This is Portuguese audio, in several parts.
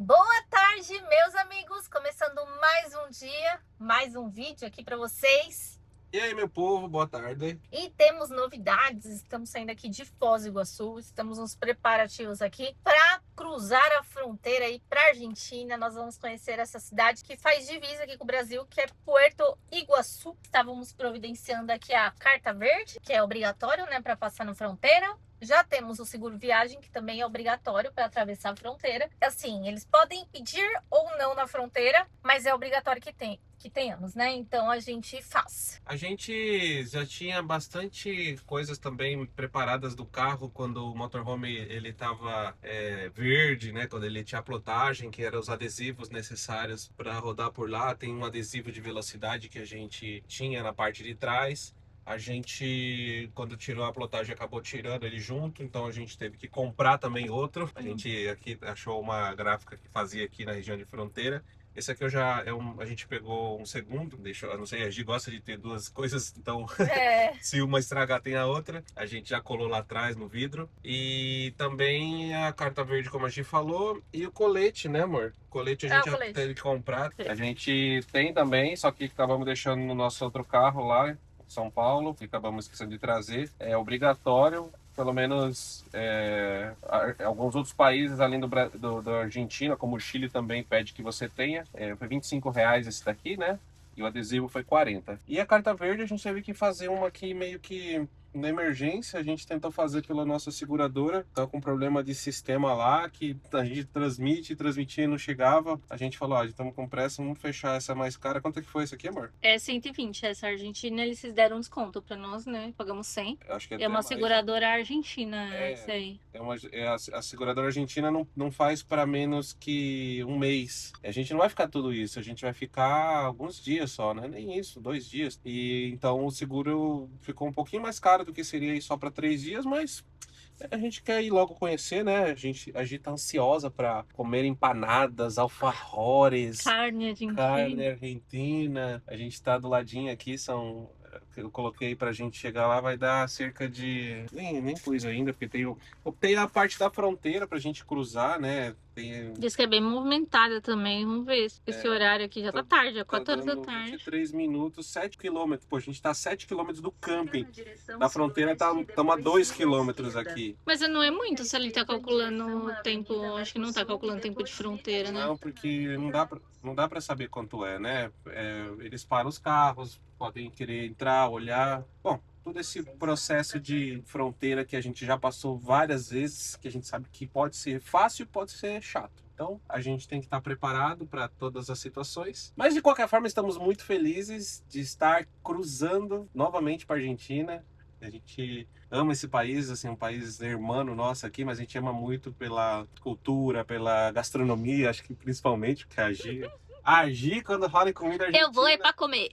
Boa tarde, meus amigos! Começando mais um dia, mais um vídeo aqui para vocês. E aí, meu povo, boa tarde. E temos novidades, estamos saindo aqui de Foz do Iguaçu, estamos nos preparativos aqui para cruzar a fronteira aí para Argentina. Nós vamos conhecer essa cidade que faz divisa aqui com o Brasil, que é Puerto Iguaçu. Estávamos providenciando aqui a carta verde, que é obrigatório, né, para passar na fronteira. Já temos o seguro viagem, que também é obrigatório para atravessar a fronteira. Assim, eles podem pedir ou não na fronteira, mas é obrigatório que tenhamos, né? Então a gente faz. A gente já tinha bastante coisas também preparadas do carro quando o motorhome ele estava verde, né? Quando ele tinha plotagem, que eram os adesivos necessários para rodar por lá. Tem um adesivo de velocidade que a gente tinha na parte de trás. A gente, quando tirou a plotagem, acabou tirando ele junto, então a gente teve que comprar também outro. A gente aqui achou uma gráfica que fazia aqui na região de fronteira. Esse aqui a gente pegou um segundo, eu não sei, a gente gosta de ter duas coisas, então É, se uma estragar tem a outra. A gente já colou lá atrás no vidro. E também a carta verde, como a gente falou, e o colete, né, amor? O colete a é gente o já colete. teve que comprar. A gente tem também, só que acabamos deixando no nosso outro carro lá, São Paulo, que acabamos esquecendo de trazer. É obrigatório, pelo menos alguns outros países além da Argentina, como o Chile, também pede que você tenha. Foi R$ 25 esse daqui, né? E o adesivo foi 40. E a carta verde a gente teve que fazer uma aqui meio que na emergência. A gente tentou fazer pela nossa seguradora. Tá com problema de sistema lá, que a gente transmitia e não chegava. A gente falou, ó, estamos com pressa, vamos fechar essa mais cara. Quanto é que foi isso aqui, amor? É 120. Essa Argentina, eles deram um desconto pra nós, né? Pagamos 100. Eu acho que é É até uma mais. seguradora argentina, essa É, aí. a seguradora argentina não faz para menos que um mês. A gente não vai ficar tudo isso, a gente vai ficar alguns dias só, né? Nem isso, 2 dias. E então o seguro ficou um pouquinho mais caro do que seria ir só para 3 dias, mas a gente quer ir logo conhecer, né? A gente tá ansiosa para comer empanadas, alfajores, Carne argentina. carne argentina. A gente tá do ladinho aqui, eu coloquei pra gente chegar lá, vai dar cerca de. Nem pus ainda, porque tem a parte da fronteira pra gente cruzar, né? Diz que é bem movimentada também. Vamos ver. Esse horário aqui já tá Tá, tarde, é tá 4 horas da dando tarde. 23 minutos, 7 quilômetros. Pô, a gente tá a 7 quilômetros do camping. Da fronteira estamos a 2 quilômetros aqui. Mas não é muito se ele tá calculando o tempo. Acho que não tá calculando tempo de fronteira, né? Não, porque não dá para saber quanto é, né? Eles param os carros, podem querer entrar, olhar. Bom, todo esse processo de fronteira que a gente já passou várias vezes, que a gente sabe que pode ser fácil, pode ser chato. Então, a gente tem que estar preparado para todas as situações. Mas, de qualquer forma, estamos muito felizes de estar cruzando novamente para a Argentina. A gente ama esse país, assim, um país hermano nosso aqui, mas a gente ama muito pela cultura, pela gastronomia, acho que principalmente, porque a Gi, quando fala em comida Eu vou é argentina, pra comer.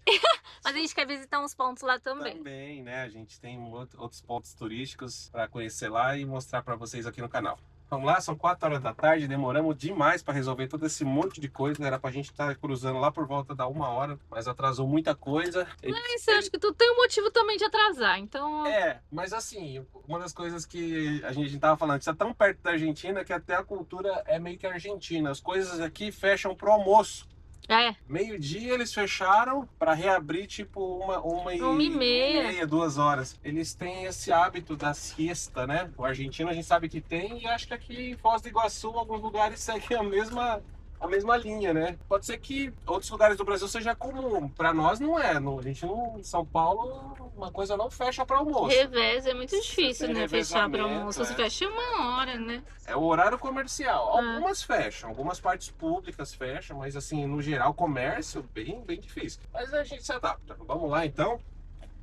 Mas a gente quer visitar uns pontos lá também. também, né? A gente tem outros pontos turísticos para conhecer lá e mostrar para vocês aqui no canal. Vamos lá, são 4 horas da tarde, demoramos demais para resolver todo esse monte de coisa. Era pra gente estar cruzando lá por volta da 1 hora, mas atrasou muita coisa. Mas eu acho que tu tem um motivo também de atrasar, então. Mas assim, uma das coisas que a gente tava falando, que está tão perto da Argentina que até a cultura é meio que argentina. As coisas aqui fecham pro almoço. É, Meio-dia eles fecharam para reabrir tipo uma e 1h30. meia, 2 horas. Eles têm esse hábito da siesta, né? O argentino a gente sabe que tem, e acho que aqui em Foz do Iguaçu, alguns lugares seguem a mesma linha, né? Pode ser que outros lugares do Brasil seja comum. Para nós não é. A gente não, em São Paulo, uma coisa não fecha para almoço. Revés é muito Você difícil, tem né? Fechar para revezamento, almoço. Se fecha 1 hora, né? É o horário comercial. É. Algumas fecham, algumas partes públicas fecham, mas assim, no geral, comércio, bem, bem difícil. Mas a gente se adapta. Vamos lá então,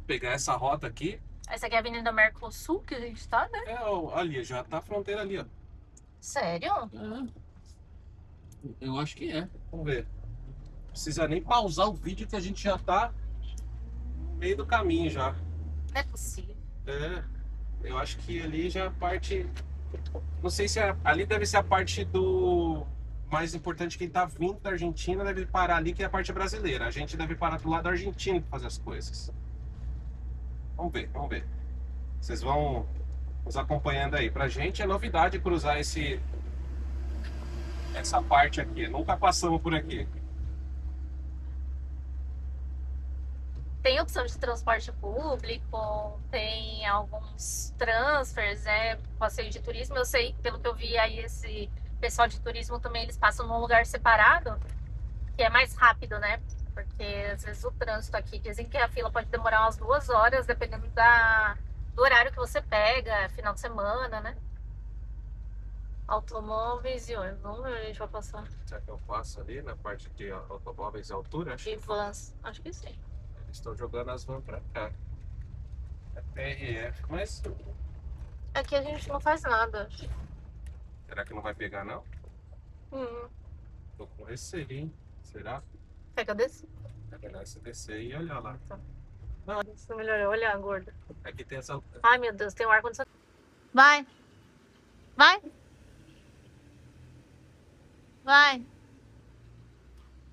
pegar essa rota aqui. Essa aqui é a Avenida Mercosul que a gente tá, né? Ali, já tá a fronteira ali, ó. Sério? Eu acho que é. Vamos ver. Não precisa nem pausar o vídeo que a gente já tá no meio do caminho já. Não é possível. Eu acho que ali já parte. Não sei se ali deve ser a parte do mais importante. Quem tá vindo da Argentina deve parar ali, que é a parte brasileira. A gente deve parar do lado argentino para fazer as coisas. Vamos ver, vamos ver. Vocês vão nos acompanhando aí. Pra gente é novidade cruzar essa parte aqui. Nunca passamos por aqui. Tem opção de transporte público, tem alguns transfers, passeio de turismo. Eu sei, pelo que eu vi aí, esse pessoal de turismo também, eles passam num lugar separado, que é mais rápido, né? Porque às vezes o trânsito aqui, dizem que a fila pode demorar umas 2 horas, dependendo do horário que você pega, final de semana, né? Automóveis e ônibus. Vamos ver, a gente vai passar. Será que eu passo ali na parte de automóveis e altura? Acho E que vans, acho que sim. eles estão jogando as vans pra cá. É PRF, mas Aqui a gente não faz nada. será que não vai pegar, não? Hum. Tô com receio, hein? Será? Quer que eu desça? É melhor você descer e olhar lá. Tá. Isso é melhor eu olhar, gorda. Aqui tem essa. Ai, meu Deus, tem um ar-condicionado. Vai! Vai! Vai!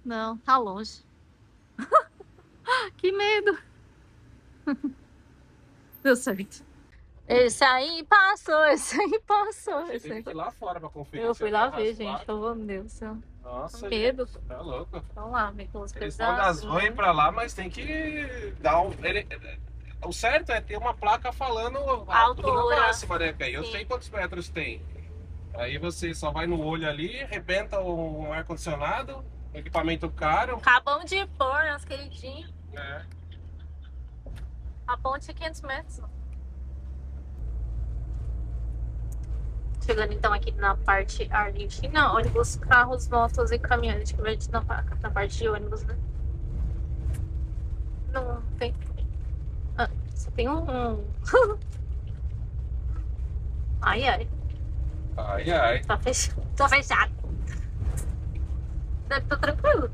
Não, tá longe. Que medo! Deu certo. Esse aí passou, esse aí passou. Você Esse teve aí... que ir lá fora pra conferir. Eu se fui ia lá ver, raspar. gente. Oh, meu Deus do céu. Nossa, Medo. gente, tá louco. Vamos lá, ver com os Eles vão das vans ir pra lá, mas tem que dar um. O certo é ter uma placa falando a altura Altura. máxima, né? Que aí eu Sim. sei quantos metros tem. Aí você só vai no olho ali, arrebenta um ar-condicionado, um equipamento caro. Acabamos de pôr, nosso queridinho. Né? A ponte é 500 metros. Chegando então aqui na parte argentina, ônibus, carros, motos e caminhões. Que vai na parte de ônibus, né? Não tem. Ah, só tem um. Ai, ai. Ai, ai. Tá fechado. Tô fechado. Deve estar tranquilo.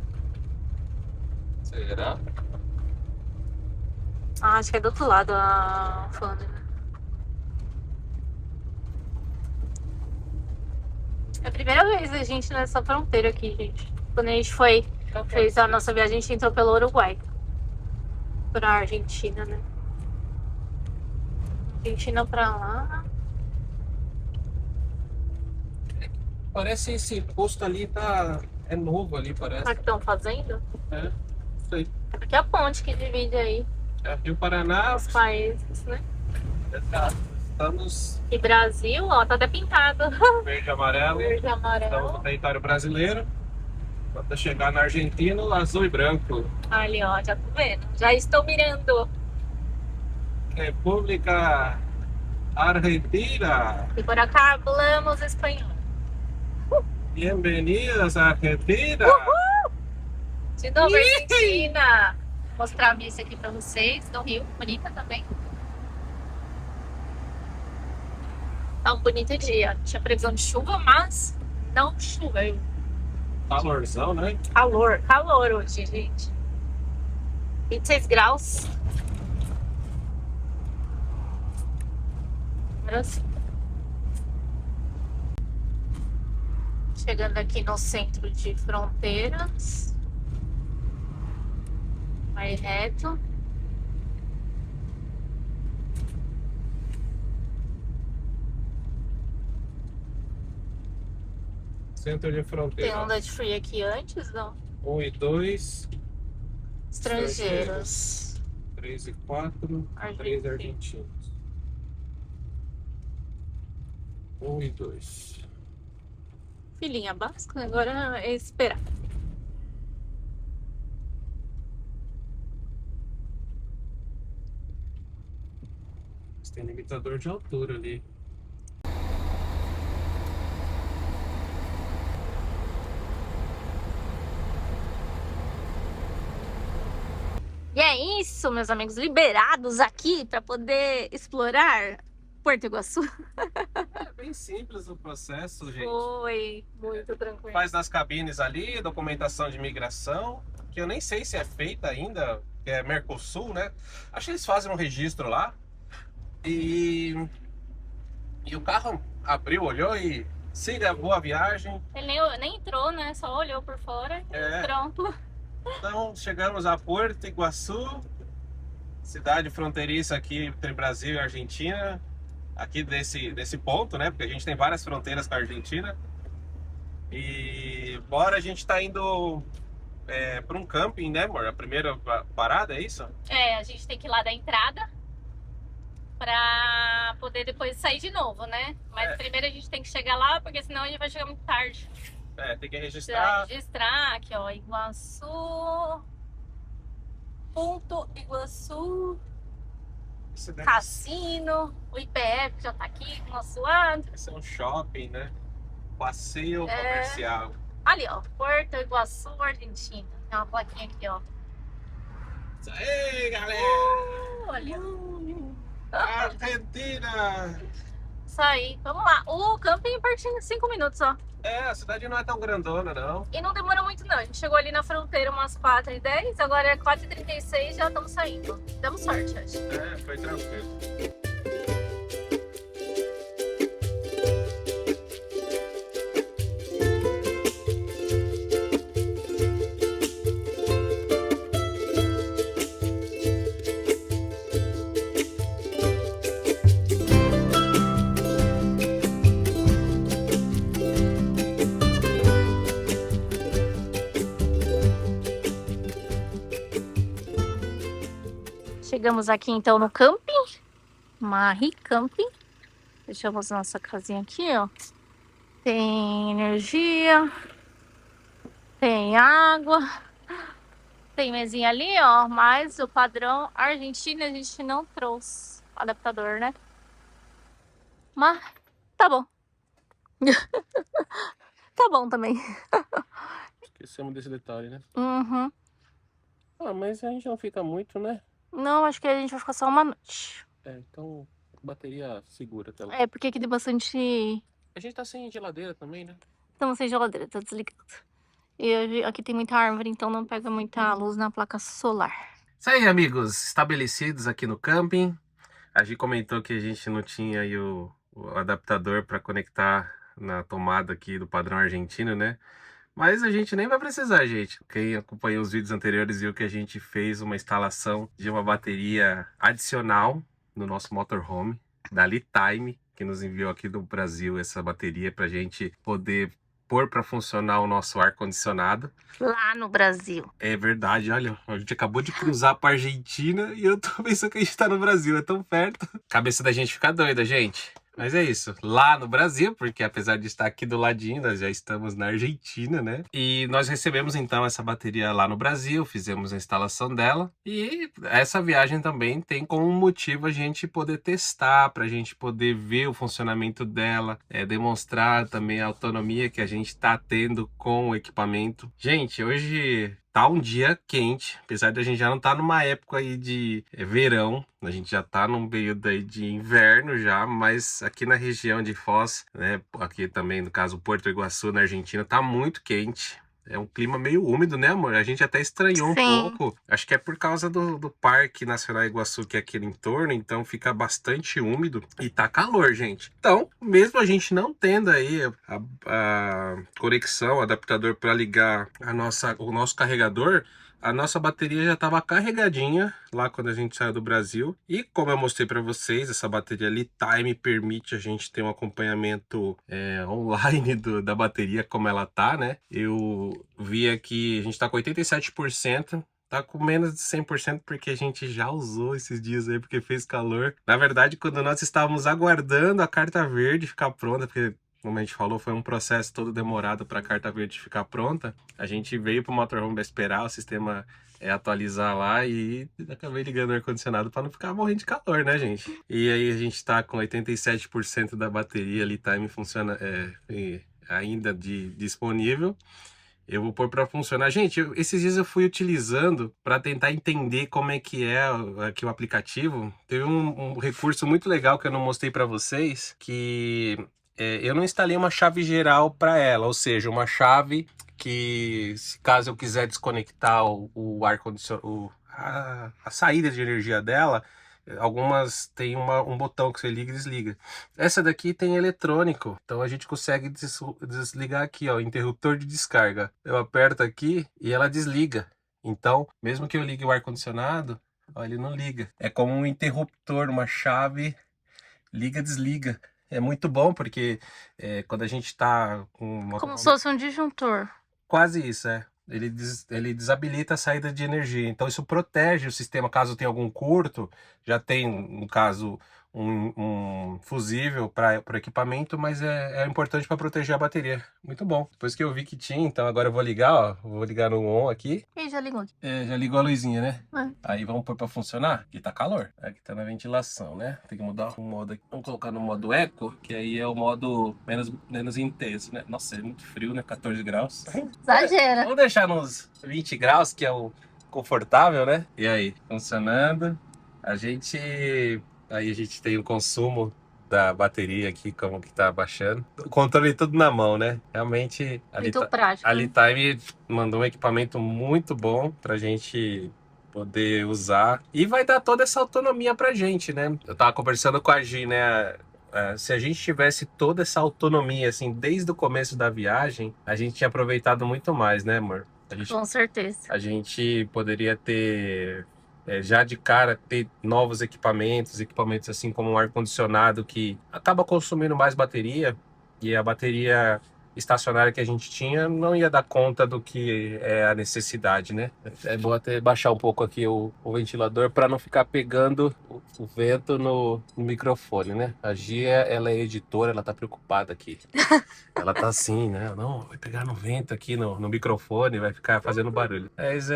Será? Ah, acho que é do outro lado a alfândega, né? É a primeira vez a gente nessa fronteira aqui, gente. Quando a gente fez a nossa viagem, a gente entrou pelo Uruguai. Pra Argentina, né? Argentina pra lá. Parece esse posto ali tá. É novo ali, parece. Será que estão fazendo? É, sei. Aqui é a ponte que divide aí É Rio Paraná. os países, né? Exato. Estamos E Brasil, ó, tá até pintado. verde e amarelo. Verde e Estamos amarelo. no território brasileiro. Quando chegar no argentino, azul e branco. Ali, ó, já tô vendo. Já estou mirando. República Argentina. E por acá falamos espanhol. Bem-vindas à Argentina. De novo, Argentina. Vou mostrar a vista aqui pra vocês do Rio. Bonita também. Tá um bonito dia. Tinha previsão de chuva, mas não choveu. Calorzão, né? Calor hoje, gente. 26 graus. Agora sim. Chegando aqui no centro de Fronteiras. Vai reto. Centro de Tem fronteira. um Dutch Free aqui antes, não? 1 e 2, Estrangeiros. 3 e 4, 3 argentinos. 1 e 2. Filhinha básica, agora é esperar. Tem limitador de altura ali. E é isso, meus amigos, liberados aqui para poder explorar Porto Iguaçu. É bem simples o processo, gente. Foi muito tranquilo. Faz nas cabines ali, documentação de imigração, que eu nem sei se é feita ainda, que é Mercosul, né? Acho que eles fazem um registro lá. E o carro abriu, olhou e siga, boa viagem. Ele nem entrou, né? Só olhou por fora e pronto. Então, chegamos a Porto Iguaçu, cidade fronteiriça aqui entre Brasil e Argentina. Aqui desse ponto, né? Porque a gente tem várias fronteiras com a Argentina. E bora, a gente tá indo para um camping, né, amor? A primeira parada, é isso? É, a gente tem que ir lá da entrada pra poder depois sair de novo, né? Mas É, primeiro a gente tem que chegar lá, porque senão a gente vai chegar muito tarde. tem que Precisa registrar. registrar aqui, ó, Iguaçu, Ponto Iguaçu, Isso deve Cassino, o IPF já tá aqui do nosso lado. ser um shopping, né? Passeio É, comercial. ali, ó, Porto Iguaçu, Argentina. Tem uma plaquinha aqui, ó. Isso aí, galera! Ali, ó. Argentina! Isso aí, vamos lá. O camping é pertinho, 5 minutos, ó. É, a cidade não é tão grandona, não. E não demora muito, não. A gente chegou ali na fronteira umas 4h10, agora é 4h36 e já estamos saindo. Damos sorte, acho. É, foi tranquilo. Chegamos aqui então no camping, Marri Camping. Deixamos nossa casinha aqui, ó. Tem energia, tem água, tem mesinha ali, ó. Mas o padrão Argentina a gente não trouxe adaptador, né? Mas tá bom. Tá bom também. Esquecemos desse detalhe, né? Uhum. Ah, mas a gente não fica muito, né? Não, acho que a gente vai ficar só uma noite. É, então bateria segura até lá. É, porque aqui tem bastante. A gente tá sem geladeira também, né? Estamos sem geladeira, tá desligado. E aqui tem muita árvore, então não pega muita luz na placa solar. Isso aí, amigos, estabelecidos aqui no camping. A gente comentou que a gente não tinha aí o adaptador para conectar na tomada aqui do padrão argentino, né? Mas a gente nem vai precisar, gente. Quem acompanhou os vídeos anteriores viu que a gente fez uma instalação de uma bateria adicional no nosso motorhome, da Litime, que nos enviou aqui do Brasil essa bateria para a gente poder pôr para funcionar o nosso ar-condicionado. Lá no Brasil. É verdade, olha, a gente acabou de cruzar para Argentina e eu tô pensando que a gente tá no Brasil, é tão perto. Cabeça da gente fica doida, gente. Mas é isso, lá no Brasil, porque apesar de estar aqui do ladinho, nós já estamos na Argentina, né? E nós recebemos então essa bateria lá no Brasil, fizemos a instalação dela. E essa viagem também tem como motivo a gente poder testar, para a gente poder ver o funcionamento dela, demonstrar também a autonomia que a gente está tendo com o equipamento. Gente, hoje tá um dia quente, apesar de a gente já não estar numa época aí de verão, a gente já tá num período aí de inverno já, mas aqui na região de Foz, né, aqui também no caso Porto Iguaçu, na Argentina, tá muito quente. É um clima meio úmido, né, amor? A gente até estranhou um pouco. Acho que é por causa do Parque Nacional Iguaçu, que é aqui no entorno, então fica bastante úmido e tá calor, gente. Então, mesmo a gente não tendo aí a conexão, o adaptador para ligar o nosso carregador, a nossa bateria já estava carregadinha lá quando a gente saiu do Brasil. E como eu mostrei para vocês, essa bateria Litime permite a gente ter um acompanhamento online da bateria, como ela tá, né? Eu vi aqui, a gente tá com 87%. Tá com menos de 100% porque a gente já usou esses dias aí, porque fez calor. Na verdade, quando nós estávamos aguardando a carta verde ficar pronta, porque como a gente falou, foi um processo todo demorado para a carta verde ficar pronta. A gente veio para o motorhome para esperar o sistema atualizar lá e acabei ligando o ar-condicionado para não ficar morrendo de calor, né, gente? E aí a gente está com 87% da bateria Litime funciona ainda disponível. Eu vou pôr para funcionar. Gente, esses dias eu fui utilizando para tentar entender como é que é aqui o aplicativo. Teve um recurso muito legal que eu não mostrei para vocês, que eu não instalei uma chave geral para ela, ou seja, uma chave que, se caso eu quiser desconectar o ar-condicionado, a saída de energia dela, algumas tem um botão que você liga e desliga. Essa daqui tem eletrônico, então a gente consegue desligar aqui, ó, interruptor de descarga. Eu aperto aqui e ela desliga. Então, mesmo que eu ligue o ar-condicionado, ó, ele não liga. É como um interruptor, uma chave liga-desliga. É muito bom porque quando a gente tá com uma Como se fosse um disjuntor. quase isso, ele desabilita a saída de energia. Então isso protege o sistema caso tenha algum curto. Já tem, no caso, um fusível para o equipamento, mas é importante para proteger a bateria. Muito bom. Depois que eu vi que tinha, então agora eu vou ligar, ó. Vou ligar no on aqui. E já ligou aqui. Já ligou a luzinha, né? É. Aí vamos pôr para funcionar. Aqui tá calor. Aqui tá na ventilação, né? Tem que mudar o modo aqui. Vamos colocar no modo eco, que aí é o modo menos intenso, né? Nossa, é muito frio, né? 14 graus. Exagera. Vamos deixar nos 20 graus, que é o confortável, né? E aí, funcionando. Aí a gente tem o consumo da bateria aqui, como que tá baixando. O controle tudo na mão, né? Realmente, Muito prático. a Litime mandou um equipamento muito bom pra gente poder usar. E vai dar toda essa autonomia pra gente, né? Eu tava conversando com a Gi, né? Se a gente tivesse toda essa autonomia, assim, desde o começo da viagem, a gente tinha aproveitado muito mais, né, amor? Com certeza. A gente poderia ter, já de cara, ter novos equipamentos assim como um ar-condicionado que acaba consumindo mais bateria, e a bateria estacionária que a gente tinha não ia dar conta do que é a necessidade, né? É bom até baixar um pouco aqui o ventilador para não ficar pegando o vento no microfone, né? A Gia, ela é editora, ela tá preocupada aqui. Ela tá assim, né? Não, vai pegar no vento aqui no microfone, vai ficar fazendo barulho. Mas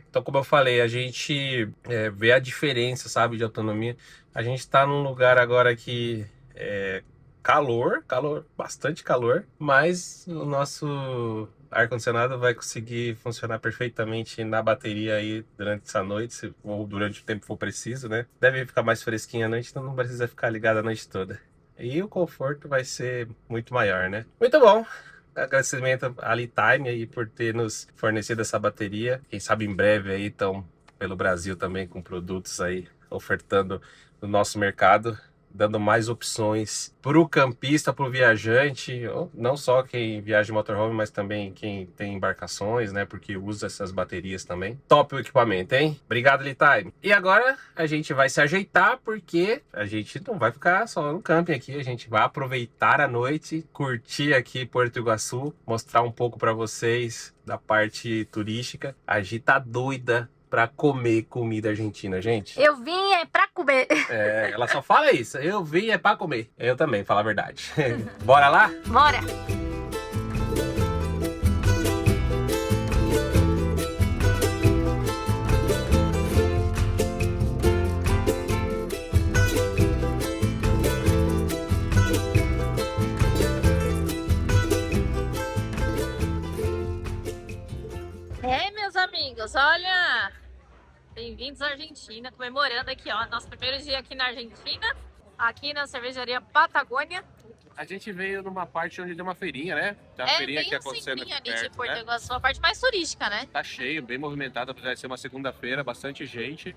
então, como eu falei, a gente vê a diferença, sabe, de autonomia. A gente tá num lugar agora que calor, bastante calor, mas o nosso ar-condicionado vai conseguir funcionar perfeitamente na bateria aí durante essa noite, ou durante o tempo que for preciso, né? Deve ficar mais fresquinho à noite, então não precisa ficar ligado a noite toda. E o conforto vai ser muito maior, né? Muito bom! Agradecimento à Litime aí por ter nos fornecido essa bateria. Quem sabe em breve aí estão pelo Brasil também com produtos aí ofertando no nosso mercado, dando mais opções para o campista, para o viajante, não só quem viaja de motorhome, mas também quem tem embarcações, né? Porque usa essas baterias também. Top o equipamento, hein? Obrigado, Litime. E agora a gente vai se ajeitar, porque a gente não vai ficar só no camping aqui, a gente vai aproveitar a noite, curtir aqui Porto Iguaçu, mostrar um pouco para vocês da parte turística. A gente tá doida pra comer comida argentina, gente. Eu vim pra comer. Ela só fala isso. Eu vim pra comer. Eu também, falar a verdade. Bora lá? Bora! Meus amigos, olha... Bem-vindos à Argentina, comemorando aqui, ó, nosso primeiro dia aqui na Argentina, aqui na cervejaria Patagônia. A gente veio numa parte onde tem uma feirinha, né? Tem uma feirinha aqui acontecendo aqui ali perto, de Porto né? Iguaçu, a parte mais turística, né? Tá cheio, bem movimentado, apesar de ser uma segunda-feira, bastante gente.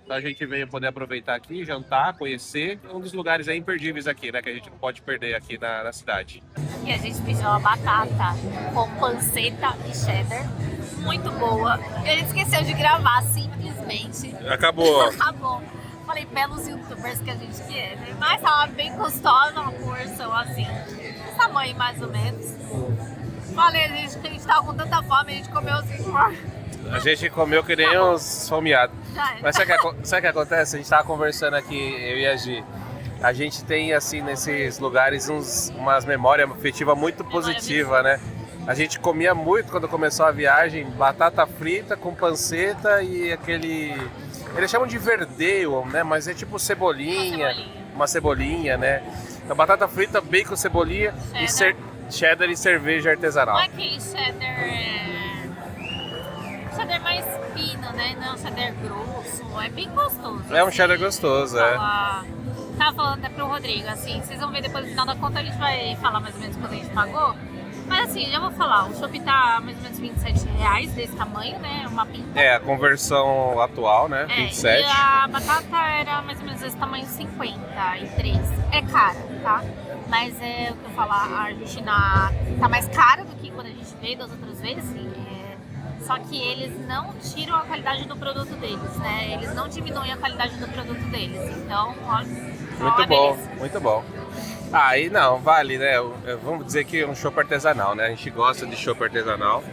Então a gente veio poder aproveitar aqui, jantar, conhecer. Um dos lugares imperdíveis aqui, né? Que a gente não pode perder aqui na cidade. E a gente pediu uma batata com panceta e cheddar, muito boa. Ele esqueceu de gravar, simplesmente. Acabou. Acabou. Falei, belos youtubers que a gente é, né? Mas tava bem gostosa, uma porção assim, desse tamanho mais ou menos. Falei, a gente tava com tanta fome, a gente comeu assim. A gente comeu que nem uns fomeados. Mas sabe o que acontece? A gente tava conversando aqui, eu e a Gi. A gente tem, assim, nesses lugares umas memórias afetivas muito positivas, né? A gente comia muito quando começou a viagem, batata frita com panceta e aquele... Eles chamam de verdeio, né? Mas é tipo cebolinha, uma cebolinha, né? Então, batata frita, bacon, cebolinha e cheddar e cerveja artesanal. Não é aquele cheddar mais fino, né? Não, cheddar grosso, é bem gostoso. É um cheddar gostoso, Tava falando até pro Rodrigo, assim, vocês vão ver depois no final da conta, a gente vai falar mais ou menos quanto a gente pagou. Mas assim, já vou falar, o chopp tá mais ou menos R$27, desse tamanho, né? Uma pinta. A conversão atual, né? 27. E a batata era mais ou menos desse tamanho, 53. É cara, tá? Mas é o que eu falar, a Argentina tá mais cara do que quando a gente veio das outras vezes. Só que eles não tiram a qualidade do produto deles, né? Eles não diminuem a qualidade do produto deles. Então, olha. Muito bom, muito bom. Aí não, vale, né? Vamos dizer que é um chopp artesanal, né? A gente gosta de chopp artesanal,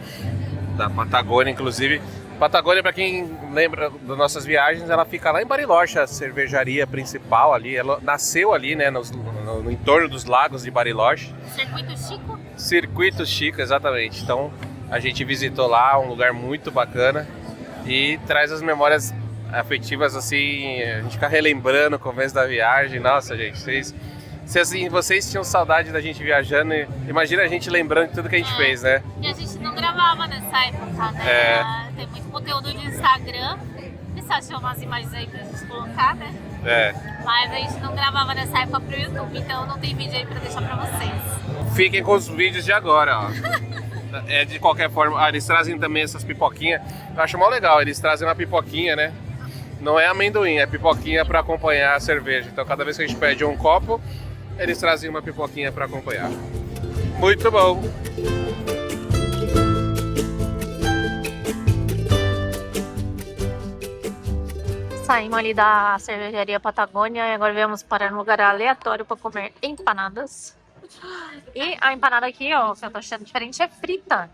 da Patagônia, inclusive. Patagônia, para quem lembra das nossas viagens, ela fica lá em Bariloche, a cervejaria principal ali. Ela nasceu ali, né, no entorno dos lagos de Bariloche. Circuito Chico? Circuito Chico, exatamente. Então, a gente visitou lá, um lugar muito bacana e traz as memórias afetivas, assim, a gente fica relembrando o começo da viagem. Nossa, gente, se assim, vocês tinham saudade da gente viajando, imagina a gente lembrando de tudo que a gente fez, né? E a gente não gravava nessa época, né? Tem muito conteúdo de Instagram. Você achou umas imagens aí pra gente colocar, né? Mas a gente não gravava nessa época pro YouTube, então não tem vídeo aí pra deixar pra vocês. Fiquem com os vídeos de agora, ó. De qualquer forma, eles trazem também essas pipoquinhas. Eu acho mó legal, eles trazem uma pipoquinha, né? Não é amendoim, é pipoquinha pra acompanhar a cerveja. Então cada vez que a gente pede um copo, eles trazem uma pipoquinha pra acompanhar. Muito bom! Saímos ali da cervejaria Patagônia e agora viemos parar num lugar aleatório para comer empanadas. E a empanada aqui, ó, que eu tô achando diferente, é frita.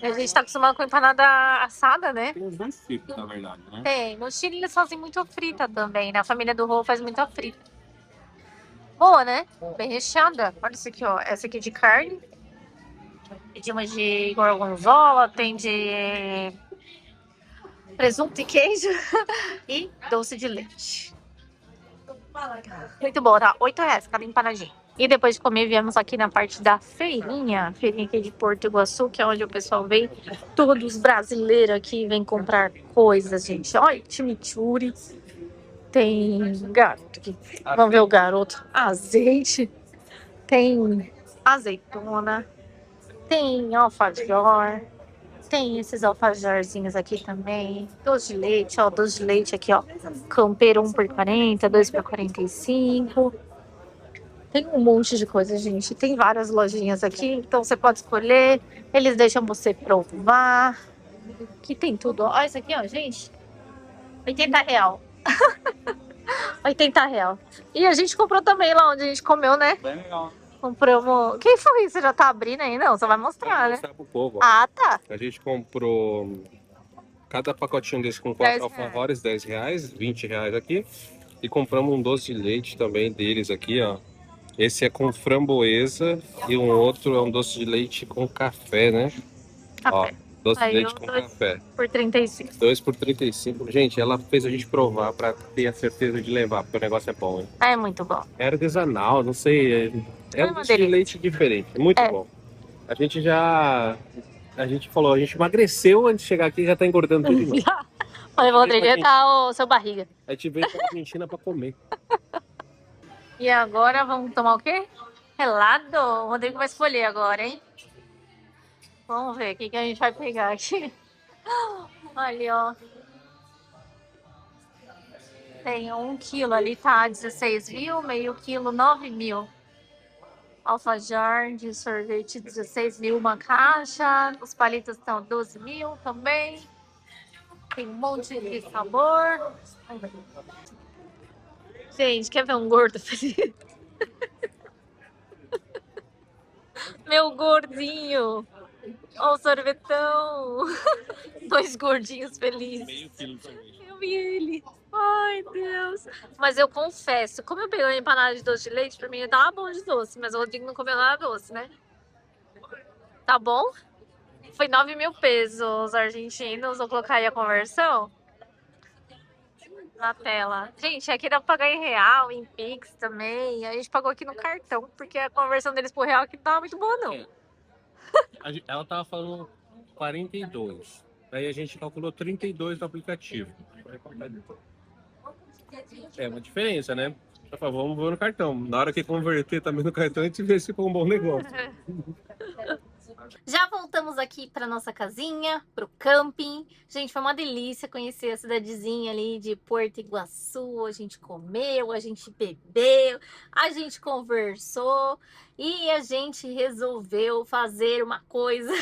A gente tá acostumado com empanada assada, né? Tem uns dois tipos, na verdade, né? Tem. No Chile eles fazem muito frita também, né? A família do Rô faz muita frita. Boa, né? Bem recheada. Olha isso aqui, ó. Essa aqui é de carne. Pedimos de gorgonzola, tem de presunto e queijo e doce de leite. Muito bom, tá? R$8 cada empanadinha. E depois de comer, viemos aqui na parte da feirinha. Feirinha aqui de Porto Iguaçu, que é onde o pessoal vem. Todos os brasileiros aqui vêm comprar coisas, gente. Olha, chimichurri. Tem garoto aqui. Vamos ver o garoto. Azeite. Tem azeitona. Tem alfajor. Tem esses alfajorzinhos aqui também. Doce de leite, ó. Doce de leite aqui, ó. Campeiro 1 por 40, 2 por 45. Tem um monte de coisa, gente. Tem várias lojinhas aqui, então você pode escolher. Eles deixam você provar. Aqui tem tudo, ó. Olha isso aqui, ó, gente. R$80. R$80. E a gente comprou também lá onde a gente comeu, né? Bem legal. Compramos. Quem foi isso? Você já tá abrindo aí? Não, você vai mostrar, Vou né? mostrar pro povo, ó. Ah, tá. A gente comprou cada pacotinho desse com 4 alfajores, R$10, R$20 aqui. E compramos um doce de leite também deles aqui, ó. Esse é com framboesa e um outro é um doce de leite com café, né? Café. Ó, doce de Aí leite um com 2 café. por 35. 2 por 35. Gente, ela fez a gente provar pra ter a certeza de levar, porque o negócio é bom, hein? É muito bom. É artesanal, não sei. É um uma doce de delícia. leite diferente, muito É. bom. A gente falou, a gente emagreceu antes de chegar aqui e já tá engordando tudo de novo. Falei, Rodrigo, tá o seu barriga. A gente veio pra Argentina pra comer. E agora vamos tomar o quê? Gelado. O Rodrigo vai escolher agora, hein? Vamos ver o que a gente vai pegar aqui. Olha, ó. Tem 1 quilo ali, tá? 16 mil, meio quilo, 9 mil. Alfajor de sorvete, 16 mil uma caixa. Os palitos estão 12 mil também. Tem um monte de sabor. Gente, quer ver um gordo feliz? Meu gordinho. Ó o sorvetão. 2 gordinhos felizes. Meio quilo também. Eu vi ele. Ai, Deus. Mas eu confesso, como eu peguei uma empanada de doce de leite, pra mim tava bom de doce. Mas o Rodrigo não comeu nada doce, né? Tá bom? Foi 9 mil pesos argentinos. Vou colocar aí a conversão na tela. Gente, aqui dá pra pagar em real, em Pix também. A gente pagou aqui no cartão, porque a conversão deles pro real aqui não tava muito boa, não. Ela tava falando 42. Aí a gente calculou 32 no aplicativo. É uma diferença, né? Eu falei, vamos ver no cartão. Na hora que converter também no cartão, a gente vê se ficou um bom negócio. Já voltamos aqui para nossa casinha, pro camping. Gente, foi uma delícia conhecer a cidadezinha ali de Porto Iguaçu. A gente comeu, a gente bebeu, a gente conversou e a gente resolveu fazer uma coisa.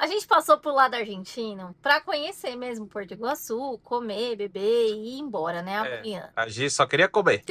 A gente passou pro lado argentino pra conhecer mesmo Porto Iguaçu, comer, beber e ir embora, né, amanhã. A Gi só queria comer.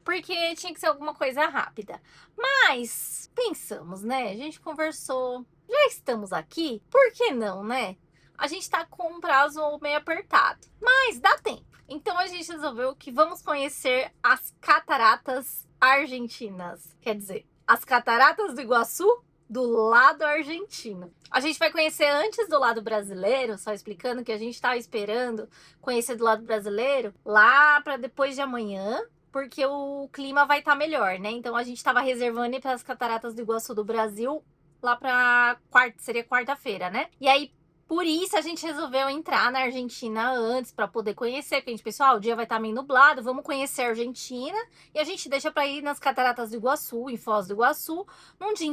Porque tinha que ser alguma coisa rápida. Mas pensamos, né? A gente conversou, já estamos aqui, por que não, né? A gente tá com um prazo meio apertado, mas dá tempo. Então a gente resolveu que vamos conhecer as cataratas argentinas. Quer dizer, as cataratas do Iguaçu do lado argentino. A gente vai conhecer antes do lado brasileiro, só explicando que a gente tá esperando conhecer do lado brasileiro lá para depois de amanhã, porque o clima vai estar melhor, né? Então a gente estava reservando ir para as cataratas do Iguaçu do Brasil lá para seria quarta-feira, né? E aí por isso a gente resolveu entrar na Argentina antes para poder conhecer, porque a gente pensou, o dia vai estar meio nublado, vamos conhecer a Argentina e a gente deixa para ir nas cataratas do Iguaçu, em Foz do Iguaçu, num dia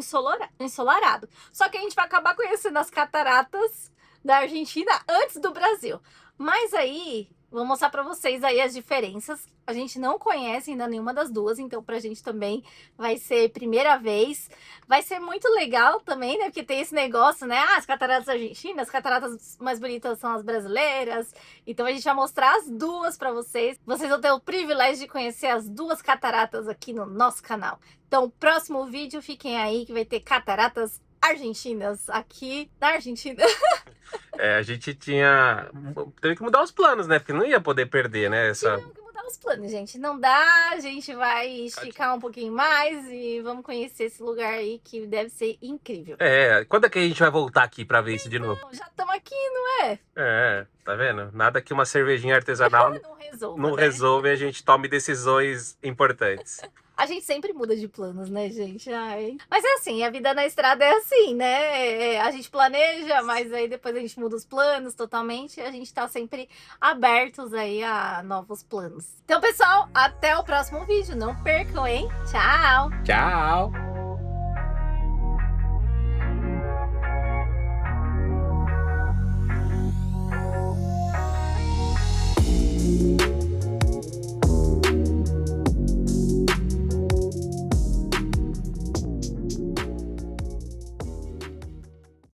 ensolarado. Só que a gente vai acabar conhecendo as cataratas da Argentina antes do Brasil. Mas aí, vou mostrar para vocês aí as diferenças. A gente não conhece ainda nenhuma das duas, então pra gente também vai ser primeira vez. Vai ser muito legal também, né? Porque tem esse negócio, né? As cataratas argentinas, as cataratas mais bonitas são as brasileiras. Então a gente vai mostrar as duas para vocês. Vocês vão ter o privilégio de conhecer as duas cataratas aqui no nosso canal. Então, próximo vídeo, fiquem aí que vai ter cataratas argentinas aqui na Argentina. A gente teve que mudar os planos, né? Porque não ia poder perder, né? Tivemos que mudar os planos, gente. Não dá, a gente vai esticar um pouquinho mais e vamos conhecer esse lugar aí que deve ser incrível. Quando é que a gente vai voltar aqui pra ver isso de novo? Já estamos aqui, não é? Tá vendo? Nada que uma cervejinha artesanal não né? resolve e a gente tome decisões importantes. A gente sempre muda de planos, né, gente? Ai. Mas é assim, a vida na estrada é assim, né? A gente planeja, mas aí depois a gente muda os planos totalmente. A gente tá sempre abertos aí a novos planos. Então, pessoal, até o próximo vídeo. Não percam, hein? Tchau! Tchau!